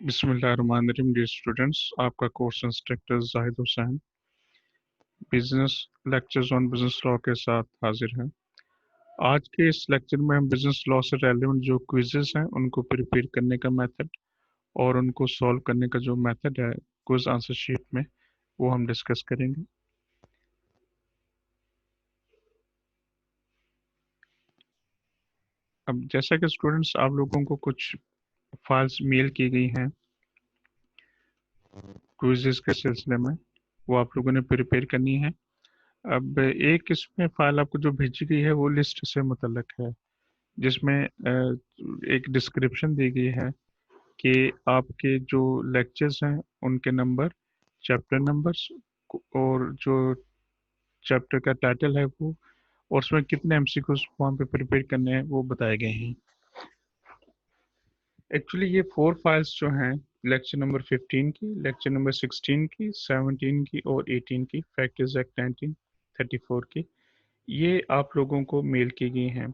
बिस्मिल्लाहिर्रहमानिर्रहीम dear students, आपका course instructor Zahid Hussain business lectures on business law के साथ हाजिर हैं। आज के इस लेक्चर में हम बिजनेस लॉ से रेलेवेंट जो क्विजेस हैं उनको प्रिपेयर करने का मेथड और उनको सॉल्व करने का जो मेथड है क्विज आंसर शीट में, वो हम डिस्कस करेंगे। अब जैसा कि स्टूडेंट्स आप लोगों को कुछ फाइल्स मेल की गई हैं क्विजेस के सिलसिले में, वो आप लोगों ने प्रिपेयर करनी है। अब एक इसमें फाइल आपको जो भेजी गई है वो लिस्ट से मुतल्लक है, जिसमें एक डिस्क्रिप्शन दी गई है कि आपके जो लेक्चर्स हैं उनके नंबर, चैप्टर नंबर्स और जो चैप्टर का टाइटल है वो, और उसमें कितने एमसीक्यूज वहाँ पे प्रिपेयर करने हैं वो बताए गए हैं। एक्चुअली ये 4 फाइल्स जो हैं, लेक्चर नंबर 15 की, लेक्चर नंबर 16 की, 17 की और 18 की, फैक्टर्स एक्ट 1934 की, ये आप लोगों को मेल की गई हैं।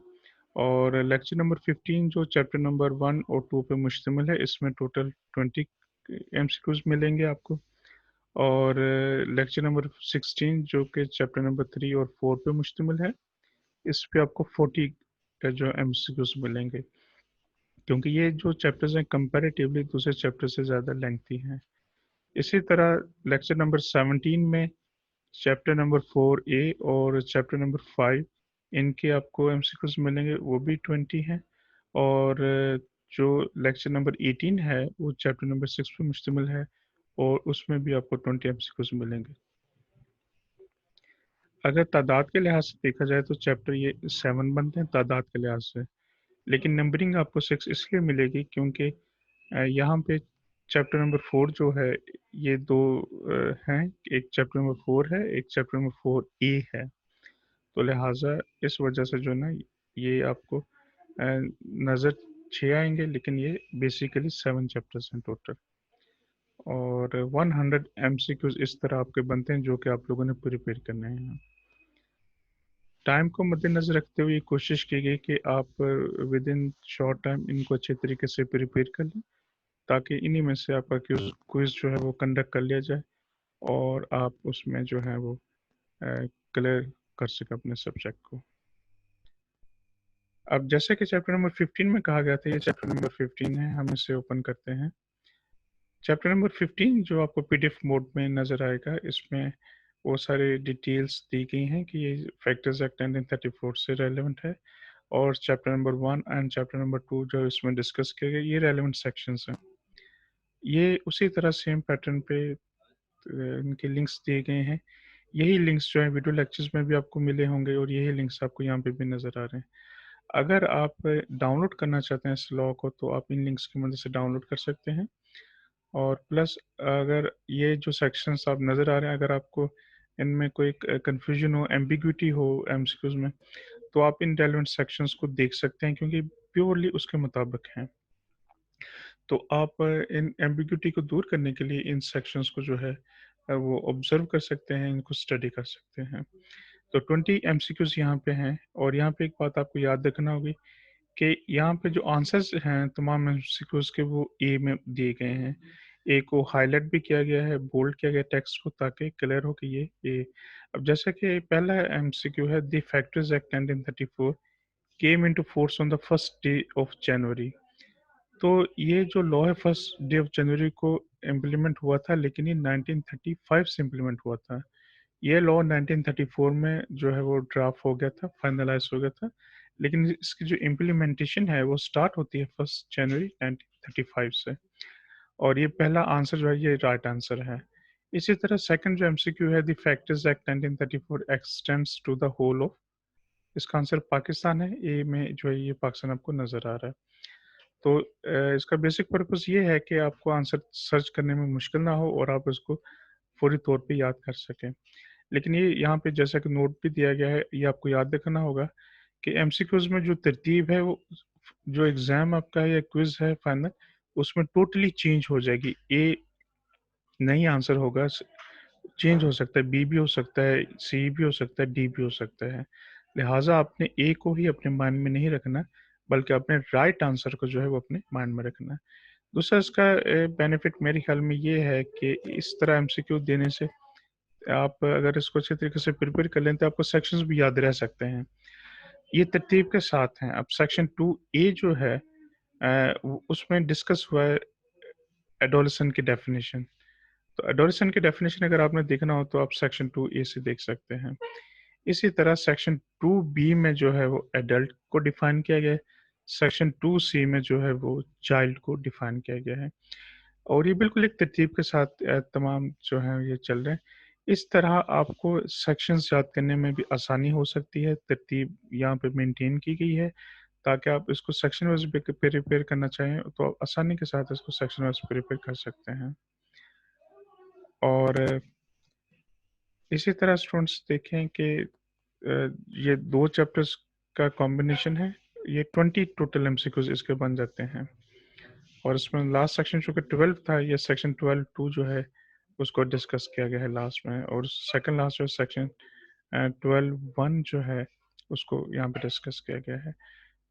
और लेक्चर नंबर 15 जो चैप्टर नंबर 1 और 2 पे मुश्तमिल है, इसमें टोटल 20 एमसीक्यूज मिलेंगे आपको। और लेक्चर नंबर 16 जो कि चैप्टर नंबर 3 और 4 पे मुश्तमिल है, इस पे आपको 40 का जो एमसीक्यूज मिलेंगे, क्योंकि ये जो चैप्टर्स हैं कंपैरेटिवली दूसरे चैप्टर से ज़्यादा लेंथी हैं। इसी तरह लेक्चर नंबर 17 में चैप्टर नंबर 4A और चैप्टर नंबर 5, इनके आपको एमसीक्यूज मिलेंगे, वो भी 20 हैं। और जो लेक्चर नंबर 18 है वो चैप्टर नंबर 6 पे मुश्तमिल है और उसमें भी आपको 20 एमसीक्यूज मिलेंगे। अगर तादाद के लिहाज से देखा जाए तो चैप्टर ये 7 बनते हैं तादाद के लिहाज से, लेकिन नंबरिंग आपको 6 इसलिए मिलेगी क्योंकि यहाँ पे चैप्टर नंबर 4 जो है, ये दो हैं, एक चैप्टर नंबर 4 है, एक चैप्टर नंबर 4A है। तो लिहाजा इस वजह से जो ना, ये आपको नज़र 6 आएंगे, लेकिन ये बेसिकली 7 चैप्टर्स हैं टोटल। और 100 एमसीक्यूज इस तरह आपके बनते हैं जो कि आप लोगों ने प्रिपेयर करने हैं। टाइम को मद्देनजर रखते हुए कोशिश की गई कि आप विद इन शॉर्ट टाइम इनको अच्छे तरीके से प्रिपेयर कर लें, ताकि इन्हीं में से आपका क्विज जो है वो कंडक्ट कर लिया जाए और आप उसमें जो है वो क्लियर कर सकें अपने सब्जेक्ट को। अब जैसे कि चैप्टर नंबर 15 में कहा गया था, ये चैप्टर नंबर 15 है, हम इसे ओपन करते हैं। चैप्टर नंबर 15 जो आपको पीडीएफ मोड में नज़र आएगा, इसमें वो सारे डिटेल्स दी गई हैं कि ये फैक्टर्स एक्ट 1934 से रेलेवेंट है। और chapter number 1 and chapter number 2 जो इसमें डिस्कस किए गए, ये रेलेवेंट सेक्शंस हैं। ये उसी तरह सेम पैटर्न पे इनके लिंक्स दिए गए हैं। यही लिंक्स जो है वीडियो लेक्चर्स में भी आपको मिले होंगे और यही लिंक्स आपको यहाँ पे भी नज़र आ रहे हैं। अगर आप डाउनलोड करना चाहते हैं इस लॉ को, तो आप इन लिंक्स की मदद से डाउनलोड कर सकते हैं। और प्लस अगर ये जो सेक्शंस आप नज़र आ रहे हैं, अगर आपको इनमें कोई कंफ्यूजन हो, एम्बिग्विटी हो एमसीक्यूज में, तो आप इन रेलेवेंट सेक्शंस को देख सकते हैं, क्योंकि प्योरली उसके मुताबिक हैं। तो आप इन एम्बिग्विटी को दूर करने के लिए इन सेक्शंस को जो है वो ऑब्जर्व कर सकते हैं, इनको स्टडी कर सकते हैं। तो 20 एमसीक्यूज यहाँ पे हैं, और यहाँ पे एक बात आपको याद रखना होगी कि यहाँ पे जो आंसर्स हैं तमाम एमसीक्यूज के, वो ए में दिए गए हैं। ए को हाईलाइट भी किया गया है, बोल्ड किया गया टेक्स्ट को, ताकि क्लियर हो कि ये ए। अब जैसे कि पहला एमसीक्यू है, the factors act 1934 came into force on the first day of January. तो ये जो लॉ है फर्स्ट डे ऑफ जनवरी को इम्प्लीमेंट हुआ था, लेकिन ये 1935 से इम्प्लीमेंट हुआ था। ये लॉ 1934 में जो है वो ड्राफ्ट हो गया था, फाइनलाइज हो गया था, लेकिन इसकी जो इम्प्लीमेंटेशन है वो स्टार्ट होती है 1 जनवरी 1935 से। और ये पहला आंसर जो है ये राइट आंसर है। इसी तरह सेकंड जो एमसीक्यू है, the factors act 1934 extends to the whole of, इसका आंसर पाकिस्तान है। ए में जो है ये पाकिस्तान आपको नजर आ रहा है। तो इसका बेसिक पर्पस ये है कि आपको आंसर सर्च करने में मुश्किल ना हो और आप इसको फौरी तौर पे याद कर सकें। लेकिन ये यहाँ पे जैसा कि नोट भी दिया गया है, ये आपको याद रखना होगा कि एमसीक्यूज में जो तरतीब है वो, जो एग्जाम आपका है या क्विज है फाइनल, उसमें टोटली चेंज हो जाएगी। ए नहीं आंसर होगा, चेंज हो सकता है, बी भी हो सकता है, सी भी हो सकता है, डी भी हो सकता है। लिहाजा आपने ए को ही अपने माइंड में नहीं रखना, बल्कि अपने राइट आंसर को जो है वो अपने माइंड में रखना है। दूसरा इसका बेनिफिट मेरे ख्याल में ये है कि इस तरह एमसीक्यू देने से आप अगर इसको अच्छे तरीके से प्रिपेयर कर लें तो आपको सेक्शंस भी याद रह सकते हैं। ये तरतीब के साथ हैं। अब सेक्शन 2A जो है उसमें डिस्कस हुआ है एडोलेसेंट की डेफिनेशन। तो एडोलेसेंट की डेफिनेशन अगर आपने देखना हो तो आप सेक्शन 2A से देख सकते हैं। इसी तरह सेक्शन 2B में जो है वो एडल्ट को डिफाइन किया गया है। सेक्शन 2C में जो है वो चाइल्ड को डिफाइन किया गया है। और ये बिल्कुल एक तरतीब के साथ तमाम जो हैं ये चल रहे हैं। इस तरह आपको सेक्शंस याद करने में भी आसानी हो सकती है, तरतीब यहाँ पे मेंटेन की गई है, ताकि आप इसको सेक्शन वाइज़ भी प्रिपेयर करना चाहें, तो आप आसानी के साथ इसको सेक्शन वाइज़ प्रिपेयर कर सकते हैं। और इसी तरह स्टूडेंट्स देखें कि ये 2 चैप्टर्स का कॉम्बिनेशन है, ये 20 टोटल एमसीक्यूज़ इसके बन जाते हैं। और इसमें लास्ट सेक्शन चूँकि 12 था, ये सेक्शन 12-2 जो है, उसको डिस्कस किया गया है लास्ट में, और सेकंड लास्ट जो सेक्शन 12-1 जो है, उसको यहाँ पे डिस्कस किया गया है।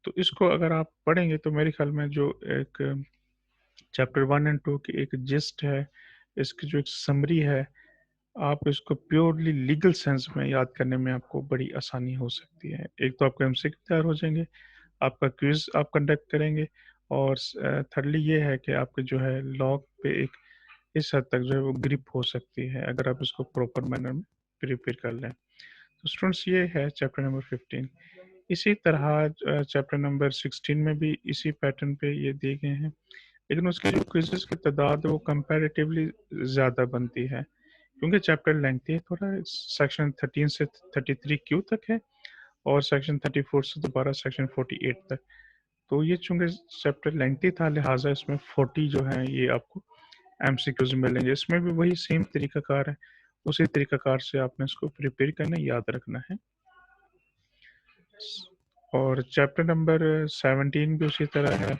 तो इसको अगर आप पढ़ेंगे तो मेरे ख्याल में जो एक चैप्टर 1 एंड 2 की एक जिस्ट है, इसकी जो एक समरी है, आप इसको प्योरली लीगल सेंस में याद करने में आपको बड़ी आसानी हो सकती है। एक तो आपके एमसीक्यू तैयार हो जाएँगे, आपका क्विज़ आप कंडक्ट करेंगे, और थिर्डली ये है कि आपके जो है लॉ पे एक इस हद तक जो है वो ग्रिप हो सकती है, अगर आप इसको प्रॉपर मैनर में प्रिपेयर कर लें। तो स्टूडेंट्स ये है चैप्टर नंबर 15। इसी तरह चैप्टर नंबर 16 में भी इसी पैटर्न पे ये दिए गए हैं, लेकिन उसके जो क्विज़ेज़ की तादाद है वो कंपैरेटिवली ज़्यादा बनती है, क्योंकि चैप्टर लेंथी है थोड़ा। सेक्शन 13 से 33 क्यू तक है, और सेक्शन 34 से दोबारा सेक्शन 48 तक। तो ये चूँकि चैप्टर लेंथी था, लिहाज़ा इसमें 40 जो हैं ये आपको एमसीक्यूज़ मिलेंगे। इसमें भी वही सेम तरीक़ाकार है, उसी तरीक़ाकार से आपने इसको प्रिपेयर करना है, याद रखना है। और चैप्टर नंबर 17 भी उसी तरह है।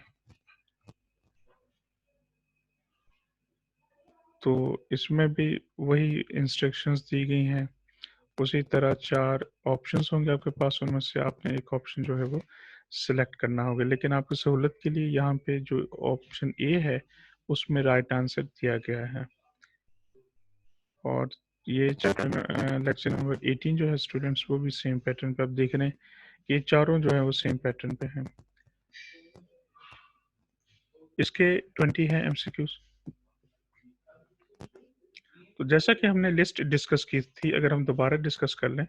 तो इसमें भी वही इंस्ट्रक्शंस दी गई हैं। उसी तरह 4 ऑप्शंस होंगे आपके पास, उनमें से आपने एक ऑप्शन जो है वो सिलेक्ट करना होगा। लेकिन आपकी सहूलत के लिए यहाँ पे जो ऑप्शन ए है, उसमें राइट आंसर दिया गया है। और ये चैप्टर लेक्चर नंबर 18 जो है स्टूडेंट्स, वो भी सेम पैटर्न पे आप देख रहे हैं, ये चारों जो है वो सेम पैटर्न पे हैं। इसके 20 हैं एमसीक्यूज। तो जैसा कि हमने लिस्ट डिस्कस की थी, अगर हम दोबारा डिस्कस कर लें,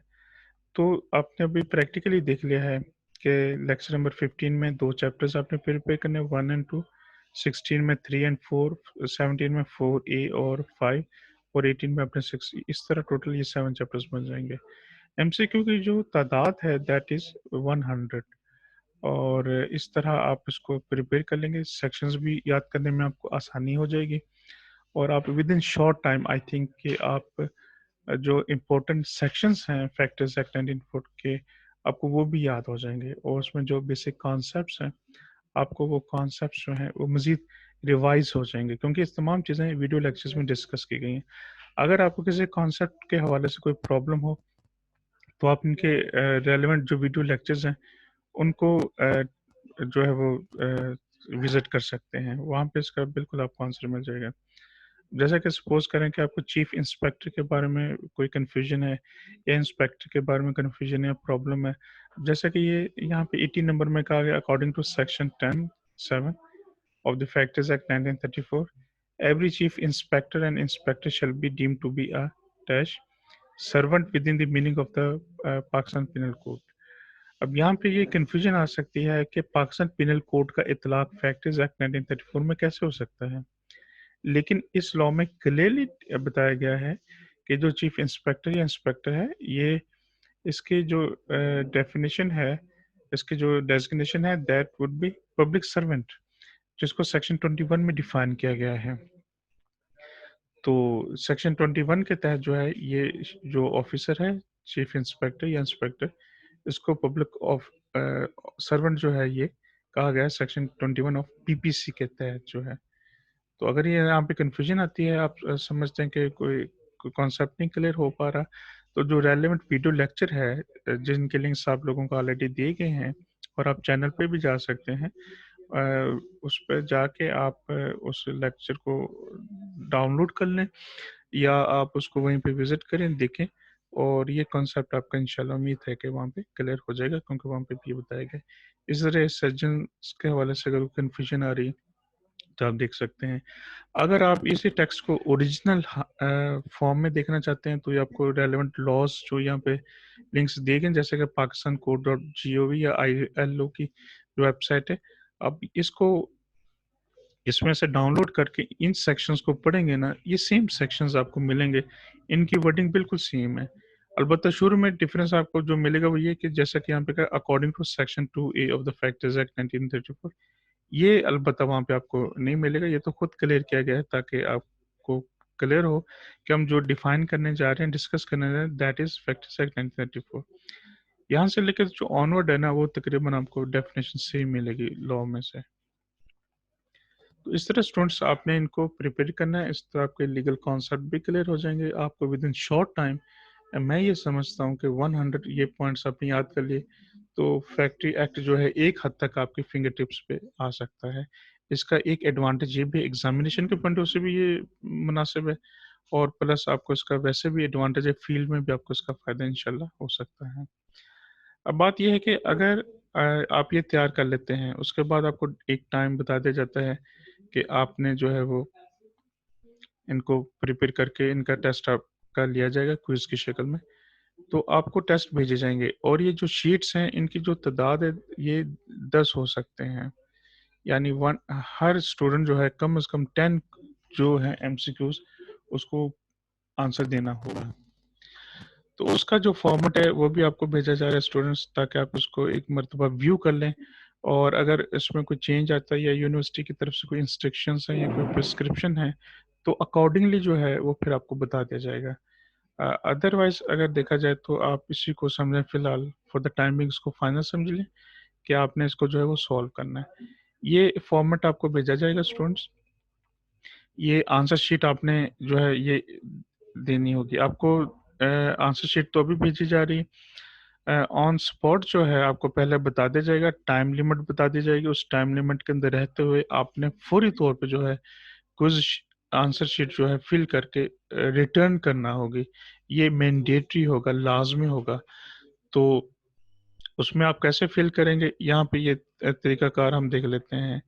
तो आपने अभी प्रैक्टिकली देख लिया है कि लेक्चर नंबर 15 में 2 चैप्टर्स आपने प्रिपेयर करने, 1 एंड 2, 16 में 3 एंड 4, 17 में 4A और 5, और 18 में आपने 6। इस तरह टोटल ये 7 चैप्टर्स बन जाएंगे। एमसीक्यू की जो तादाद है दैट इज़ 100, और इस तरह आप इसको प्रिपेयर कर लेंगे, सेक्शंस भी याद करने में आपको आसानी हो जाएगी, और आप with in short time I think कि आप जो इम्पोर्टेंट सेक्शंस हैं फैक्टर्स एक्ट 1940 के, आपको वो भी याद हो जाएंगे, और उसमें जो बेसिक कॉन्सेप्ट्स हैं, आपको वो कॉन्सेप्ट्स जो हैं वो मज़ीद रिवाइज हो जाएंगे, क्योंकि इस तमाम चीज़ें वीडियो लेक्चर्स में डिस्कस की गई हैं। अगर आपको किसी कॉन्सेप्ट के हवाले से कोई प्रॉब्लम हो, तो आप इनके रेलेवेंट जो वीडियो लेक्चर्स हैं उनको जो है वो विज़िट कर सकते हैं, वहाँ पे इसका बिल्कुल आपको आंसर मिल जाएगा। जैसा कि सपोज़ करें कि आपको चीफ इंस्पेक्टर के बारे में कोई कन्फ्यूजन है, या इंस्पेक्टर के बारे में कन्फ्यूजन है, प्रॉब्लम है। जैसा कि ये यहाँ पे 18 नंबर में कहा गया, according to section 10(7) of the Factors Act 1934, every chief inspector and inspector shall be deemed to be a dash servant within the meaning of the Pakistan Penal Code। अब यहाँ पे ये कन्फ्यूजन आ सकती है कि पाकिस्तान पिनल कोड का इतलाक factors act 1934 में कैसे हो सकता है, लेकिन इस लॉ में क्लियरली बताया गया है कि जो चीफ इंस्पेक्टर या इंस्पेक्टर है, ये इसकी जो डेफिनेशन है, इसकी जो डेजिग्नेशन है, that would be public servant, जिसको सेक्शन 21 में डिफाइन किया गया है। तो सेक्शन 21 के तहत जो है ये जो ऑफिसर है, चीफ इंस्पेक्टर या इंस्पेक्टर, इसको पब्लिक ऑफ सर्वेंट जो है ये कहा गया है सेक्शन 21 ऑफ पीपीसी के तहत जो है। तो अगर ये यहाँ पे कन्फ्यूजन आती है, आप समझते हैं कि कोई कॉन्सेप्ट नहीं क्लियर हो पा रहा, तो जो रेलेवेंट वीडियो लेक्चर है, जिनके लिंक्स आप लोगों को ऑलरेडी दिए गए हैं, और आप चैनल पे भी जा सकते हैं, उस पे जाके आप उस लेक्चर को डाउनलोड कर लें या आप उसको वहीं पे विज़िट करें, देखें और ये कॉन्सेप्ट आपका इंशाल्लाह उम्मीद है कि वहाँ पे क्लियर हो जाएगा क्योंकि वहाँ पे भी ये बताया गया है। इस तरह सर्जन्स के हवाले से अगर कन्फ्यूजन आ रही है, तो आप देख सकते हैं। अगर आप इसी टेक्स्ट को ओरिजिनल फॉर्म में देखना चाहते हैं, तो ये आपको रेलेवेंट लॉज़ जो यहाँ पे लिंक्स दिए गए हैं, जैसे कि pakistancode.gov या ILO की जो वेबसाइट है, आप इसको इसमें से डाउनलोड करके इन सेक्शंस को पढ़ेंगे ना, ये सेम सेक्शंस आपको मिलेंगे। इनकी वर्डिंग बिल्कुल सेम है। अलबत्ता शुरू में डिफरेंस आपको जो मिलेगा वो ये कि जैसा कि यहाँ पे कहा according to section 2A of the factors act 1934, ये अलबत्ता वहाँ पे आपको नहीं मिलेगा। ये तो खुद क्लियर किया गया है ताकि आपको क्लियर हो कि हम जो डिफाइन करने जा रहे हैं, डिस्कस करने जा रहे हैं, दैट इज़ फैक्टर्स एक्ट 1934। यहाँ से लेकर जो ऑनवर्ड है ना, वो तकरीबन आपको डेफिनेशन सेम मिलेगी लॉ में से। तो इस तरह स्टूडेंट्स आपने इनको प्रिपेयर करना है, इस तरह आपके लीगल कॉन्सेप्ट भी क्लियर हो जाएंगे आपको विद इन शॉर्ट टाइम। मैं ये समझता हूँ कि 100 ये पॉइंट्स आपने याद कर लिए तो फैक्ट्री एक्ट जो है एक हद तक आपके फिंगर टिप्स पे आ सकता है। इसका एक एडवांटेज ये भी एग्जामिनेशन के पॉइंट से भी ये मुनासिब है और प्लस आपको इसका वैसे भी एडवांटेज है, फील्ड में भी आपको इसका फ़ायदा इंशाल्लाह हो सकता है। अब बात ये है कि अगर आप ये तैयार कर लेते हैं, उसके बाद आपको एक टाइम बता दिया जाता है कि आपने जो है वो इनको प्रिपेयर करके इनका टेस्ट आपका लिया जाएगा क्विज़ की शक्ल में। तो आपको टेस्ट भेजे जाएँगे और ये जो शीट्स हैं, इनकी जो तादाद है, ये 10 हो सकते हैं। यानी वन हर स्टूडेंट जो है कम से कम 10 जो है एमसीक्यूज़ उसको आंसर देना होगा। तो उसका जो फॉर्मेट है वो भी आपको भेजा जा रहा है स्टूडेंट्स, ताकि आप उसको एक मर्तबा व्यू कर लें और अगर इसमें कोई चेंज आता है या यूनिवर्सिटी की तरफ से कोई इंस्ट्रक्शंस हैं या कोई प्रिस्क्रिप्शन है, तो अकॉर्डिंगली जो है वो फिर आपको बता दिया जाएगा। अदरवाइज़ अगर देखा जाए तो आप इसी को समझें, फ़िलहाल फॉर द टाइम बिंग इसको फाइनल समझ लें कि आपने इसको जो है वो सॉल्व करना है। ये फॉर्मेट आपको भेजा जाएगा स्टूडेंट्स। ये आंसर शीट आपने जो है ये देनी होगी आपको। आंसर शीट तो अभी भेजी जा रही है। ऑन स्पॉट जो है आपको पहले बता दिया जाएगा, टाइम लिमिट बता दी जाएगी। उस टाइम लिमिट के अंदर रहते हुए आपने फौरी तौर पे जो है क्विज आंसर शीट जो है फिल करके रिटर्न करना होगी। ये मैंडेटरी होगा, लाजमी होगा। तो उसमें आप कैसे फिल करेंगे, यहाँ पे ये तरीकाकार हम देख लेते हैं।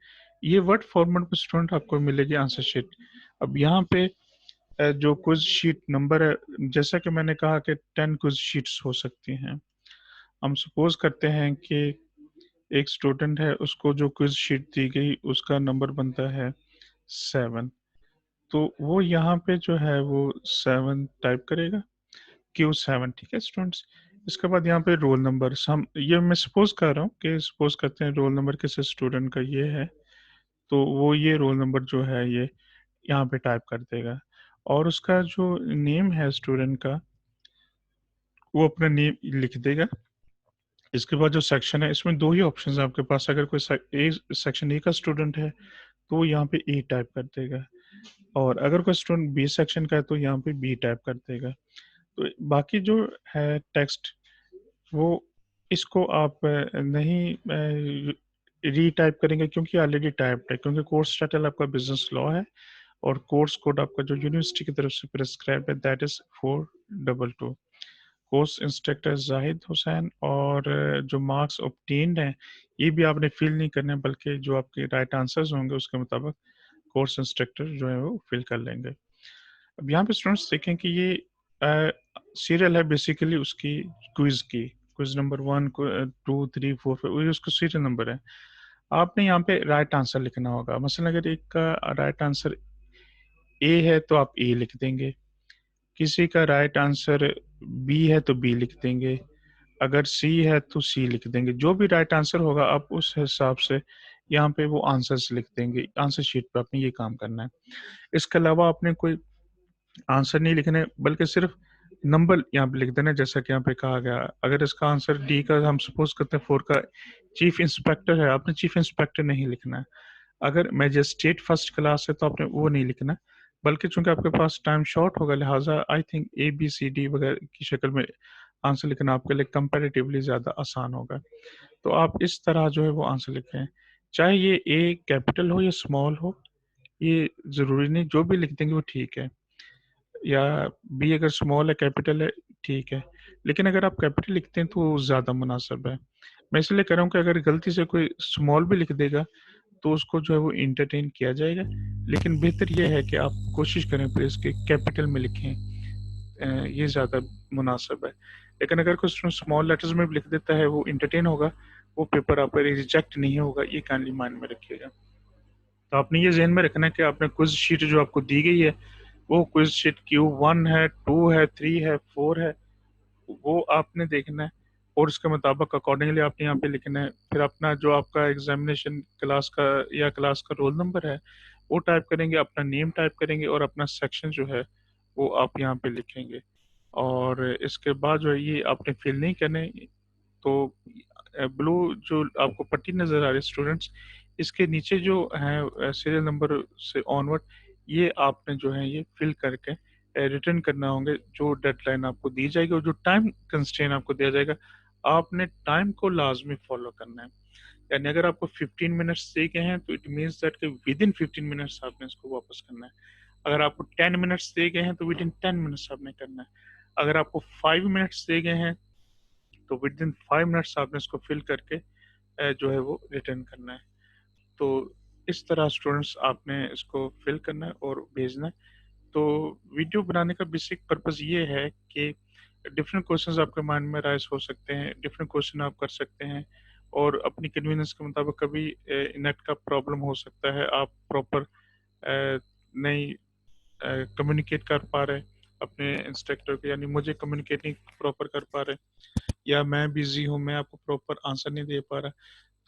ये वर्ड फॉर्मेट में स्टूडेंट आपको मिलेगी आंसर शीट। अब यहाँ पे जो क्विज शीट नंबर है, जैसा कि मैंने कहा कि 10 क्विज शीट्स हो सकती हैं। हम सपोज करते हैं कि एक स्टूडेंट है, उसको जो क्विज शीट दी गई उसका नंबर बनता है 7। तो वो यहाँ पे जो है वो 7 टाइप करेगा, Q7। ठीक है स्टूडेंट्स। इसके बाद यहाँ पे रोल नंबर हम ये मैं सपोज कर रहा हूँ कि सपोज करते हैं रोल नंबर किसी स्टूडेंट का ये है, तो वो ये रोल नंबर जो है ये यहाँ पे टाइप कर देगा और उसका जो नेम है स्टूडेंट का, वो अपना नेम लिख देगा। इसके बाद जो सेक्शन है, इसमें दो ही ऑप्शन है आपके पास। अगर कोई सेक्शन ए का स्टूडेंट है तो वो यहाँ पे ए टाइप कर देगा और अगर कोई स्टूडेंट बी सेक्शन का है तो यहाँ पे बी टाइप कर देगा। तो बाकी जो है टेक्स्ट, वो इसको आप नहीं रीटाइप करेंगे क्योंकि ऑलरेडी टाइप्ड है, क्योंकि कोर्स टाइटल आपका बिजनेस लॉ है और कोर्स कोड आपका जो यूनिवर्सिटी की तरफ से प्रिस्क्राइब है that is 422। Course instructor Zahid Hussain और जो मार्क्स ऑब्टेन्ड हैं ये भी आपने फिल नहीं करने, बल्कि जो आपके राइट आंसर्स होंगे उसके मुताबिक कोर्स इंस्ट्रक्टर जो है वो फिल कर लेंगे। अब यहाँ पे स्टूडेंट्स देखें कि ये सीरियल है बेसिकली उसकी क्विज की। क्विज नंबर 1 2 3 4 5 उसका सीरियल नंबर है। आपने यहाँ पे राइट आंसर लिखना होगा। मसलन अगर एक का राइट आंसर ए है तो आप ए लिख देंगे, किसी का राइट आंसर बी है तो बी लिख देंगे, अगर सी है तो सी लिख देंगे। जो भी राइट आंसर होगा आप उस हिसाब से यहाँ पे वो आंसर्स लिख देंगे। आंसर शीट पे आपने ये काम करना है। इसके अलावा आपने कोई आंसर नहीं लिखने, बल्कि सिर्फ नंबर यहाँ पे लिख देना, जैसा कि यहाँ पे कहा गया। अगर इसका आंसर डी का हम सपोज करते हैं 4 का चीफ इंस्पेक्टर है, आपने चीफ इंस्पेक्टर नहीं लिखना है। अगर मैजिस्ट्रेट फर्स्ट क्लास है तो आपने वो नहीं लिखना, बल्कि चूंकि आपके पास टाइम शॉर्ट होगा लिहाजा आई थिंक ABCD वगैरह की शक्ल में आंसर लिखना आपके लिए कंपैरेटिवली ज़्यादा आसान होगा। तो आप इस तरह जो है वो आंसर लिखें। चाहे ये ए कैपिटल हो या स्मॉल हो, ये ज़रूरी नहीं, जो भी लिख देंगे वो ठीक है। या बी अगर स्मॉल है, कैपिटल है, ठीक है। लेकिन अगर आप कैपिटल लिखते हैं तो वो ज़्यादा मुनासिब है। मैं इसलिए कह रहा हूँ कि अगर गलती से कोई स्मॉल भी लिख देगा, तो उसको जो है वो एंटरटेन किया जाएगा। लेकिन बेहतर ये है कि आप कोशिश करें प्लीज़ कि कैपिटल में लिखें। ये ज़्यादा मुनासिब है। लेकिन अगर कोई स्मॉल लेटर्स में भी लिख देता है, वो एंटरटेन होगा, वो पेपर आपका रिजेक्ट नहीं होगा, ये काइंडली माइंड में रखिएगा। तो आपने ये ज़हन में रखना है कि आपने क्विज़ शीट जो आपको दी गई है, वो क्विज़ शीट Q1 है, 2 है, 3 है, 4 है, वो आपने देखना है और उसके मुताबिक अकॉर्डिंगली आपने यहाँ पे लिखना है। फिर अपना जो आपका एग्ज़ामिनेशन क्लास का या क्लास का रोल नंबर है, वो टाइप करेंगे, अपना नेम टाइप करेंगे और अपना सेक्शन जो है, वो आप यहाँ पे लिखेंगे। और इसके बाद जो है ये आपने फिल नहीं करने, तो ब्लू जो आपको पट्टी नज़र आ रही है स्टूडेंट्स, इसके नीचे जो है सीरियल नंबर से ऑनवर्ड, ये आपने जो है ये फिल करके रिटर्न करना होंगे जो डेडलाइन आपको दी जाएगी और जो टाइम कंस्ट्रेन आपको दिया जाएगा, आपने टाइम को लाजमी फॉलो करना है। यानी अगर आपको 15 मिनट्स दिए गए हैं तो इट मीन्स दैट कि विद इन 15 मिनट्स आपने इसको वापस करना है। अगर आपको 10 मिनट्स दिए गए हैं तो विद इन 10 मिनट्स आपने करना है। अगर आपको 5 मिनट्स दिए गए हैं तो विद इन 5 मिनट्स आपने इसको फिल करके जो है वो रिटर्न करना है। तो इस तरह स्टूडेंट्स आपने इसको फिल करना है और भेजना है। तो वीडियो बनाने का बेसिक पर्पज़ ये है कि डिफरेंट क्वेश्चंस आपके माइंड में राइज हो सकते हैं, डिफरेंट क्वेश्चन आप कर सकते हैं और अपनी कन्वीनियंस के मुताबिक कभी नेट का प्रॉब्लम हो सकता है, आप प्रॉपर नहीं कम्युनिकेट कर पा रहे अपने इंस्ट्रक्टर को, यानी मुझे कम्युनिकेट नहीं प्रॉपर कर पा रहे, या मैं बिजी हूँ, मैं आपको प्रॉपर आंसर नहीं दे पा रहा।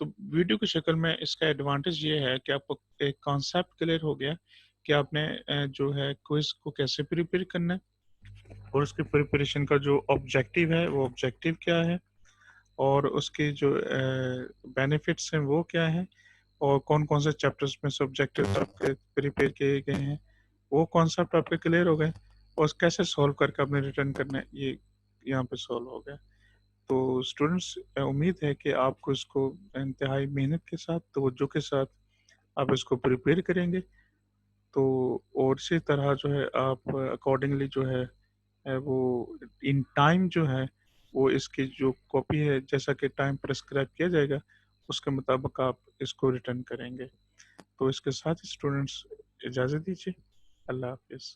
तो वीडियो की शक्ल में इसका एडवांटेज ये है कि आपको एक कॉन्सेप्ट क्लियर हो गया कि आपने जो है क्विज को कैसे प्रिपेयर करना है और उसकी प्रिपरेशन का जो ऑब्जेक्टिव है वो ऑब्जेक्टिव क्या है और उसके जो बेनिफिट्स हैं वो क्या हैं और कौन कौन से चैप्टर्स में सब्जेक्टिव आपके प्रिपेयर किए गए हैं, वो कॉन्सेप्ट आपके क्लियर हो गए और कैसे सॉल्व करके आपने रिटर्न करना है, ये यहाँ पे सॉल्व हो गया। तो स्टूडेंट्स, उम्मीद है कि आपको इसको इंतहाई मेहनत के साथ, तवज्जो के साथ आप इसको प्रिपेयर करेंगे। तो और इसी तरह जो है आप अकॉर्डिंगली जो है वो इन टाइम जो है वो इसकी जो कॉपी है जैसा कि टाइम प्रेस्क्राइब किया जाएगा उसके मुताबिक आप इसको रिटर्न करेंगे। तो इसके साथ ही स्टूडेंट्स इजाज़त दीजिए। अल्लाह हाफिज़।